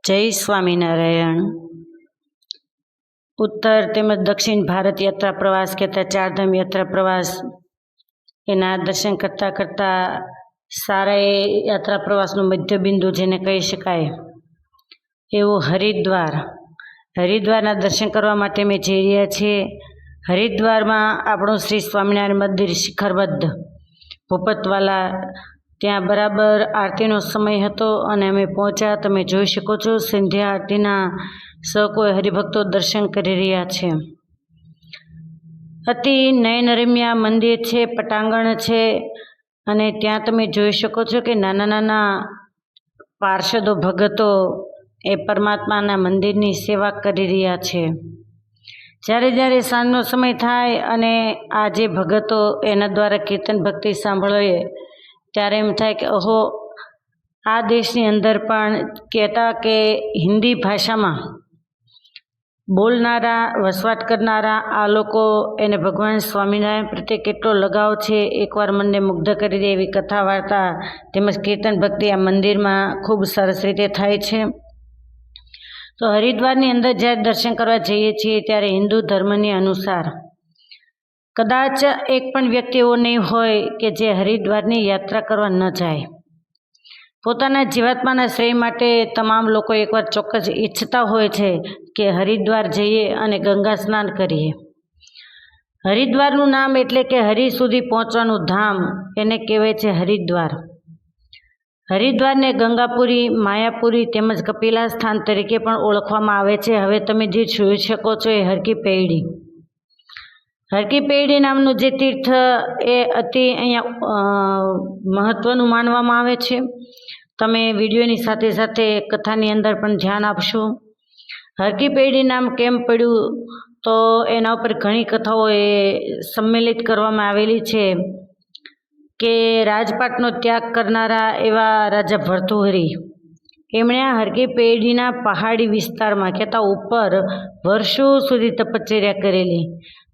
જય સ્વામિનારાયણ। ઉત્તર તેમજ દક્ષિણ ભારત યાત્રા પ્રવાસ કહેતા ચારધામ યાત્રા પ્રવાસ એના દર્શન કરતાં કરતાં સારા એ યાત્રા પ્રવાસનું મધ્ય બિંદુ જેને કહી શકાય એવું હરિદ્વારના દર્શન કરવા માટે અમે જઈ રહ્યા છીએ। હરિદ્વારમાં આપણું શ્રી સ્વામિનારાયણ મંદિર શિખરબદ્ધ ભૂપતવાલા ત્યાં બરાબર આરતીનો સમય હતો અને અમે પહોંચ્યા। તમે જોઈ શકો છો સંધ્યા આરતીના સૌ કોઈ હરિભક્તો દર્શન કરી રહ્યા છે। અતિ નયનરમ્ય મંદિર છે, પટાંગણ છે અને ત્યાં તમે જોઈ શકો છો કે નાના નાના પાર્ષદો ભગતો એ પરમાત્માના મંદિરની સેવા કરી રહ્યા છે। જ્યારે જ્યારે સાંજનો સમય થાય અને આ જે ભગતો એના દ્વારા કીર્તન ભક્તિ સાંભળીએ ત્યારે એમ થાય કે ઓહો, આ દેશની અંદર પણ કહેતા કે હિન્દી ભાષામાં બોલનારા વસવાટ કરનારા આ લોકો એને ભગવાન સ્વામિનારાયણ પ્રત્યે કેટલો લગાવ છે એકવાર મનને મુગ્ધ કરી દે એવી કથા વાર્તા તેમજ કીર્તન ભક્તિ આ મંદિરમાં ખૂબ સરસ રીતે થાય છે। તો હરિદ્વારની અંદર જ્યારે દર્શન કરવા જઈએ છીએ ત્યારે હિન્દુ ધર્મની અનુસાર કદાચ એક પણ વ્યક્તિ એવો નહીં હોય કે જે હરિદ્વારની યાત્રા કરવા ન જાય। પોતાના જીવાત્માના શ્રેય માટે તમામ લોકો એકવાર ચોક્કસ ઈચ્છતા હોય છે કે હરિદ્વાર જઈએ અને ગંગા સ્નાન કરીએ। હરિદ્વારનું નામ એટલે કે હરિ સુધી પહોંચવાનું ધામ, એને કહેવાય છે હરિદ્વાર। હરિદ્વારને ગંગાપુરી, માયાપુરી તેમજ કપિલા સ્થાન તરીકે પણ ઓળખવામાં આવે છે। હવે તમે જે જોઈ શકો છો એ હરકી પૈડી નામનું જે તીર્થ એ અતિ અહીંયા મહત્વનું માનવામાં આવે છે। તમે વિડીયોની સાથે સાથે કથાની અંદર પણ ધ્યાન આપશો। હરકી પૈડી નામ કેમ પડ્યું તો એના ઉપર ઘણી કથાઓ એ સંમેલિત કરવામાં આવેલી છે કે રાજપાટનો ત્યાગ કરનારા એવા રાજા ભર્તૃહરિ એમણે આ હરકી પૈડીના પહાડી વિસ્તારમાં કહેતા ઉપર વર્ષો સુધી તપશ્ચર્યા કરેલી।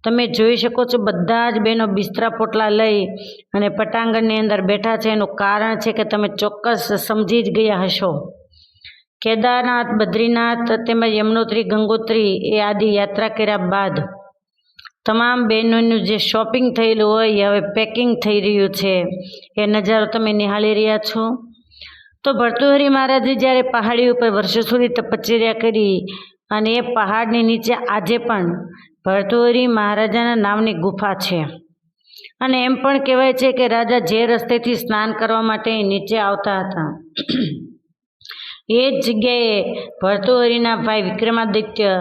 તમે જોઈ શકો છો બધા જ બહેનો બિસ્તરા પોટલા લઈ અને પટાંગણની અંદર બેઠા છે। એનું કારણ છે કે તમે ચોક્કસ સમજી જ ગયા હશો, કેદારનાથ, બદ્રીનાથ તેમજ યમનોત્રી, ગંગોત્રી એ આદિ યાત્રા કર્યા બાદ તમામ બહેનોનું જે શોપિંગ થયેલું હોય એ હવે પેકિંગ થઈ રહ્યું છે। એ નજારો તમે નિહાળી રહ્યા છો। તો ભર્તૃહરિ મહારાજે જ્યારે પહાડી ઉપર વર્ષો સુધી તપશ્ચર્યા કરી અને એ પહાડની નીચે આજે પણ ભર્તૃહરિ મહારાજાના નામની ગુફા છે અને એમ પણ કહેવાય છે કે રાજા જે રસ્તેથી સ્નાન કરવા માટે નીચે આવતા હતા એ જ જગ્યાએ ભર્તૃહરિના ભાઈ વિક્રમાદિત્ય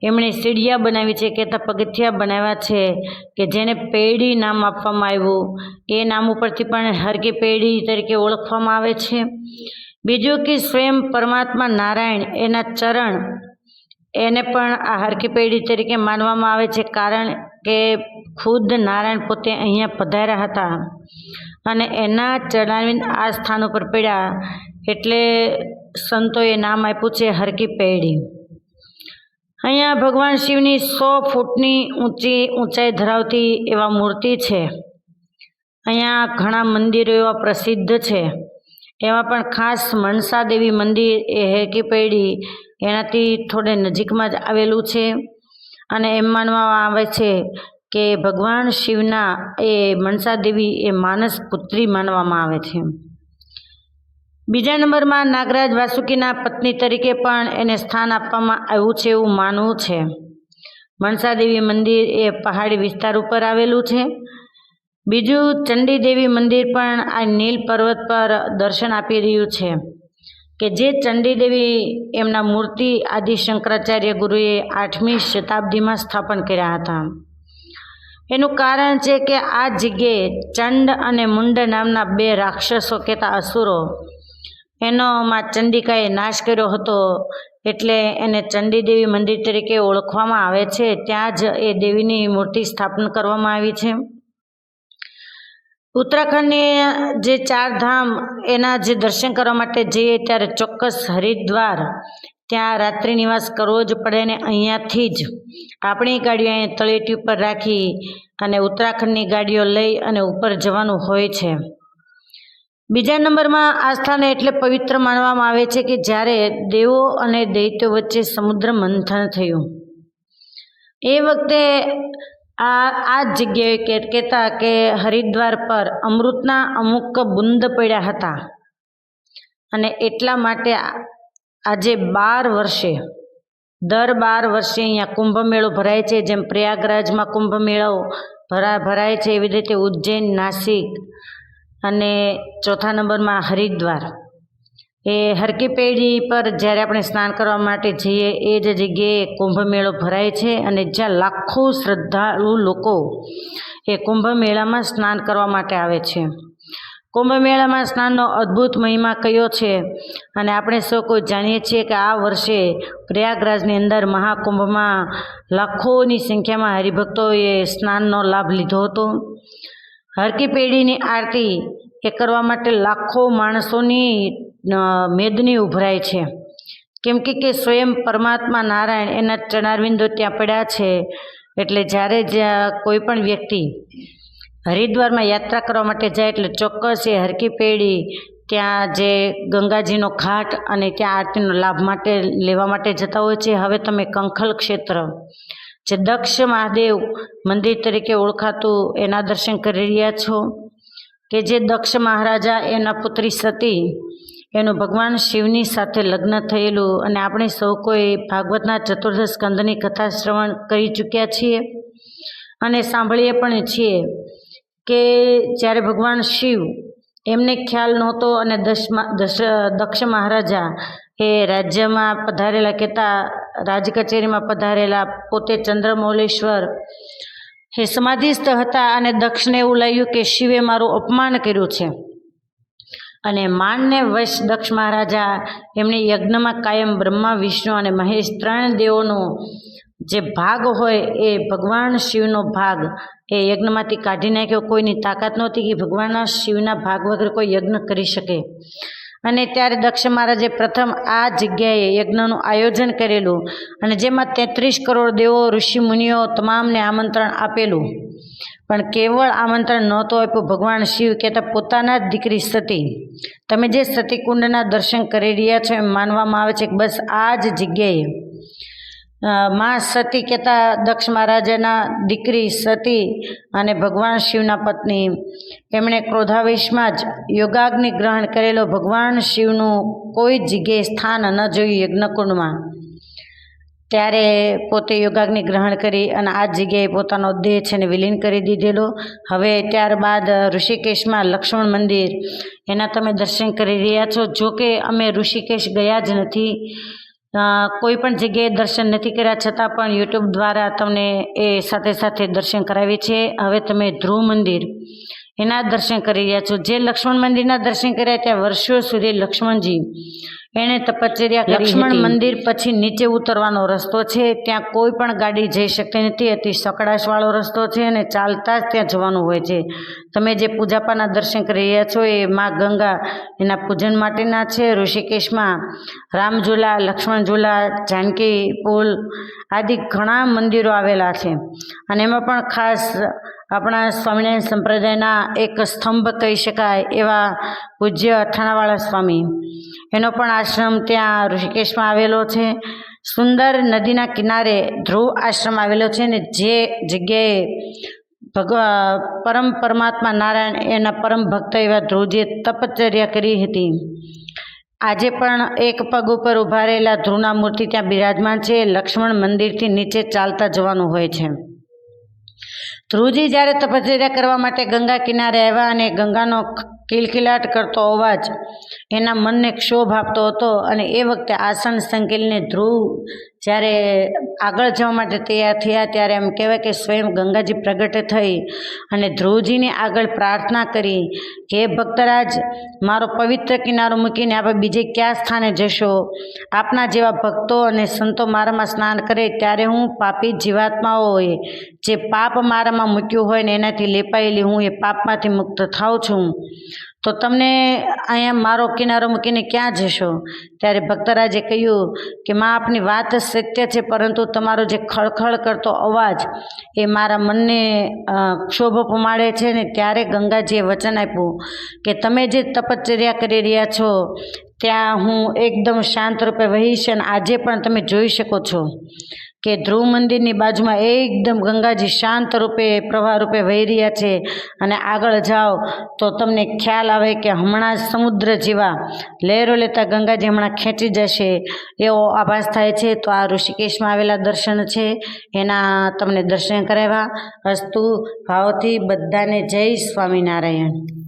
એમણે સીડિયા બનાવી છે, કહેતા પગથિયા બનાવ્યા છે કે જેને પૈડી નામ આપવામાં આવ્યું। એ નામ ઉપરથી પણ હરકી પૈડી તરીકે ઓળખવામાં આવે છે। બીજું કે સ્વયં પરમાત્મા નારાયણ એના ચરણ એને પણ આ હરકી પૈડી તરીકે માનવામાં આવે છે, કારણ કે ખુદ નારાયણ પોતે અહીંયા પધાર્યા હતા અને એના ચરણારવિંદ આ સ્થાન ઉપર પડ્યા એટલે સંતોએ નામ આપ્યું છે હરકી પૈડી। અહીંયા ભગવાન શિવની 100 ફૂટની ઊંચાઈ ધરાવતી એવા મૂર્તિ છે। અહીંયા ઘણા મંદિરો એવા પ્રસિદ્ધ છે, એમાં પણ ખાસ મનસા દેવી મંદિર એ હરકી પૈડી એનાથી થોડે નજીકમાં જ આવેલું છે અને એમ માનવામાં આવે છે કે ભગવાન શિવના એ મનસા દેવી એ માનસ પુત્રી માનવામાં આવે છે। બીજા નંબરમાં નાગરાજ વાસુકીના પત્ની તરીકે પણ એને સ્થાન આપવામાં આવ્યું છે એવું માનવું છે। મનસા દેવી મંદિર એ પહાડી વિસ્તાર ઉપર આવેલું છે। બીજું ચંડી દેવી મંદિર પણ આ નીલ પર્વત પર દર્શન આપી રહ્યું છે કે જે ચંડી દેવી એમના મૂર્તિ આદિ શંકરાચાર્ય ગુરુએ 8મી શતાબ્દીમાં સ્થાપન કર્યા હતા। એનું કારણ છે કે આ જગ્યાએ ચંડ અને મુંડ નામના 2 રાક્ષસો કહેતા અસુરો એનો માં ચંડિકાએ નાશ કર્યો હતો એટલે એને ચંડી દેવી મંદિર તરીકે ઓળખવામાં આવે છે। ત્યાં જ એ દેવીની મૂર્તિ સ્થાપન કરવામાં આવી છે। ઉત્તરાખંડની જે 4 ધામ એના જે દર્શન કરવા માટે જઈએ ત્યારે ચોક્કસ હરિદ્વાર ત્યાં રાત્રિ નિવાસ કરવો જ પડે ને અહીંયાથી જ આપણી ગાડીઓ અહીંયા તળેટી ઉપર રાખી અને ઉત્તરાખંડની ગાડીઓ લઈ અને ઉપર જવાનું હોય છે। બીજા નંબરમાં આ સ્થાન એટલે પવિત્ર માનવામાં આવે છે કે જ્યારે દેવો અને દૈત્યો વચ્ચે સમુદ્ર મંથન થયું એ વખતે આ જ જગ્યાએ કહેતા કે હરિદ્વાર પર અમૃતના અમુક બુંદ પડ્યા હતા અને એટલા માટે આજે 12 વર્ષે દર 12 વર્ષે અહીંયા કુંભ મેળો ભરાય છે. જેમ પ્રયાગરાજમાં કુંભ મેળો ભરાય છે એવી રીતે ઉજ્જૈન, નાસિક અને ચોથા નંબરમાં હરિદ્વાર એ હરકી પેઢી પર જ્યારે આપણે સ્નાન કરવા માટે જઈએ એ જ જગ્યાએ કુંભ મેળો ભરાય છે અને જ્યાં લાખો શ્રદ્ધાળુ લોકો એ કુંભ મેળામાં સ્નાન કરવા માટે આવે છે. કુંભ મેળામાં સ્નાનનો અદ્ભુત મહિમા કયો છે અને આપણે સૌ કોઈ જાણીએ છીએ કે આ વર્ષે પ્રયાગરાજની અંદર મહાકુંભમાં લાખોની સંખ્યામાં હરિભક્તોએ સ્નાનનો લાભ લીધો હતો. હરકી પેઢીની આરતી એ કરવા માટે લાખો માણસોની મેદની ઉભરાય છે, કેમ કે સ્વયં પરમાત્મા નારાયણ એના ચરણારવિંદો ત્યાં પડ્યા છે. એટલે જ્યારે કોઈ પણ વ્યક્તિ હરિદ્વારમાં યાત્રા કરવા માટે જાય એટલે ચોક્કસ એ હરકી પેઢી ત્યાં જે ગંગાજીનો ઘાટ અને ત્યાં આરતીનો લાભ માટે લેવા માટે જતા હોય છે. હવે તમે કંખલ ક્ષેત્ર જે દક્ષ મહાદેવ મંદિર તરીકે ઓળખાતું એના દર્શન કરી રહ્યા છો કે જે દક્ષ મહારાજા એના પુત્રી સતી એનું ભગવાન શિવની સાથે લગ્ન થયેલું અને આપણે સૌ કોઈ ભાગવતના ચતુર્થ સ્કંદની કથા શ્રવણ કરી ચૂક્યા છીએ અને સાંભળીએ પણ છીએ કે જ્યારે ભગવાન શિવ એમને ખ્યાલ નહોતો અને દક્ષ મહારાજા એ રાજ્યમાં પધારેલા કહેતા રાજ કચેરીમાં પધારેલા પોતે ચંદ્રમૌલેશ્વર એ સમાધિસ્થ હતા અને દક્ષને એવું લાગ્યું કે શિવે મારું અપમાન કર્યું છે અને માનને વશ દક્ષ મહારાજા એમને યજ્ઞમાં કાયમ બ્રહ્મા, વિષ્ણુ અને મહેશ 3 દેવોનો જે ભાગ હોય એ ભગવાન શિવનો ભાગ એ યજ્ઞમાંથી કાઢી નાખ્યો. કોઈની તાકાત નહોતી કે ભગવાનના શિવના ભાગ વગર કોઈ યજ્ઞ કરી શકે અને ત્યારે દક્ષ મહારાજે પ્રથમ આ જગ્યાએ યજ્ઞનું આયોજન કરેલું અને જેમાં 33 કરોડ દેવો, ઋષિ મુનિઓ તમામને આમંત્રણ આપેલું, પણ કેવળ આમંત્રણ નહોતું આપ્યું ભગવાન શિવ કહેતા પોતાના જ દીકરી સતી. તમે જે સતીકુંડના દર્શન કરી રહ્યા છો એમ માનવામાં આવે છે કે બસ આ જ જગ્યાએ માં સતી કહેતા દક્ષ મહારાજાના દીકરી સતી અને ભગવાન શિવના પત્ની એમણે ક્રોધાવેશમાં જ યોગાગ્નિ ગ્રહણ કરેલો. ભગવાન શિવનું કોઈ જગ્યાએ સ્થાન ન જોયું યજ્ઞકુંડમાં, ત્યારે પોતે યોગાગ્નિ ગ્રહણ કરી અને આ જગ્યાએ પોતાનો દેહ છે ને વિલીન કરી દીધેલો. હવે ત્યારબાદ ઋષિકેશમાં લક્ષ્મણ મંદિર એના તમે દર્શન કરી રહ્યા છો. જો કે અમે ઋષિકેશ ગયા જ નથી, કોઈ પણ જગ્યાએ દર્શન નથી કર્યા, છતાં પણ યુટ્યુબ દ્વારા તમને એ સાથે સાથે દર્શન કરાવીએ છીએ. હવે તમે ધ્રુવ મંદિર એના દર્શન કરી રહ્યા છો. જે લક્ષ્મણ મંદિરના દર્શન કર્યા ત્યાં વર્ષો સુધી લક્ષ્મણજી એણે તપશ્ચર્યા કરી. લક્ષ્મણ મંદિર પછી નીચે ઉતરવાનો રસ્તો છે, ત્યાં કોઈ પણ ગાડી જઈ શકતી નથી, અતિ સકડાશવાળો રસ્તો છે અને ચાલતા જ ત્યાં જવાનું હોય છે. તમે જે પૂજાપાના દર્શન કરી રહ્યા છો એ મા ગંગા એના પૂજન માટેના છે. ઋષિકેશમાં રામઝુલા, લક્ષ્મણઝુલા, જાનકી પુલ આદિ ઘણા મંદિરો આવેલા છે અને એમાં પણ ખાસ આપણા સ્વામિનારાયણ સંપ્રદાયના એક સ્તંભ કહી શકાય એવા પૂજ્ય અઠાણાવાળા સ્વામી એનો પણ આશ્રમ ત્યાં ઋષિકેશમાં આવેલો છે. સુંદર નદીના કિનારે ધ્રુવ આશ્રમ આવેલો છે ને જે જગ્યાએ પરમ પરમાત્મા નારાયણ એના પરમ ભક્ત એવા ધ્રુવજીએ તપશ્ચર્યા કરી હતી. આજે પણ એક પગ ઉપર ઊભા રહેલા ધ્રુવના મૂર્તિ ત્યાં બિરાજમાન છે. લક્ષ્મણ મંદિરથી નીચે ચાલતા જવાનું હોય છે. ધ્રુવજી જ્યારે તપશ્ચર્યા કરવા માટે ગંગા કિનારે આવ્યા અને ગંગાનો કિલકિલાટ કરતો અવાજ એના મનને ક્ષોભ આપતો હતો અને એ વખતે આસન સંકેલીને ધ્રુવ જ્યારે આગળ જવા માટે તૈયાર થયા ત્યારે એમ કહેવાય કે સ્વયં ગંગાજી પ્રગટ થઈ અને ધ્રુવજીની આગળ પ્રાર્થના કરી કે હે ભક્તરાજ, મારો પવિત્ર કિનારો મૂકીને આપણે બીજે કયા સ્થાને જશો? આપના જેવા ભક્તો અને સંતો મારામાં સ્નાન કરે ત્યારે હું પાપી જીવાત્માઓએ જે પાપ મારામાં મૂક્યું હોય ને એનાથી લેપાયેલી હું એ પાપમાંથી મુક્ત થાઉં છું. તો તમને અહીંયા મારો કિનારો મૂકીને ક્યાં જશો? ત્યારે ભક્તરાજે કહ્યું કે માં આપની વાત સત્ય છે, પરંતુ તમારો જે ખળખળ કરતો અવાજ એ મારા મનને ક્ષોભ પમાડે છે ને. ત્યારે ગંગાજીએ વચન આપ્યું કે તમે જે તપશ્ચર્યા કરી રહ્યા છો ત્યાં હું એકદમ શાંત રૂપે વહીશ, અને આજે પણ તમે જોઈ શકો છો કે ધ્રુવ મંદિરની બાજુમાં એકદમ ગંગાજી શાંત રૂપે પ્રવાહ રૂપે વહી રહ્યા છે. અને આગળ જાઓ તો તમને ખ્યાલ આવે કે હમણાં જ સમુદ્ર જેવા લહેરો લેતા ગંગાજી હમણાં ખેંચી જશે એવો આભાસ થાય છે. તો આ ઋષિકેશમાં આવેલા દર્શન છે, એના તમને દર્શન કરાવ્યા. અસ્તુ ભાવથી બધાને જય સ્વામિનારાયણ.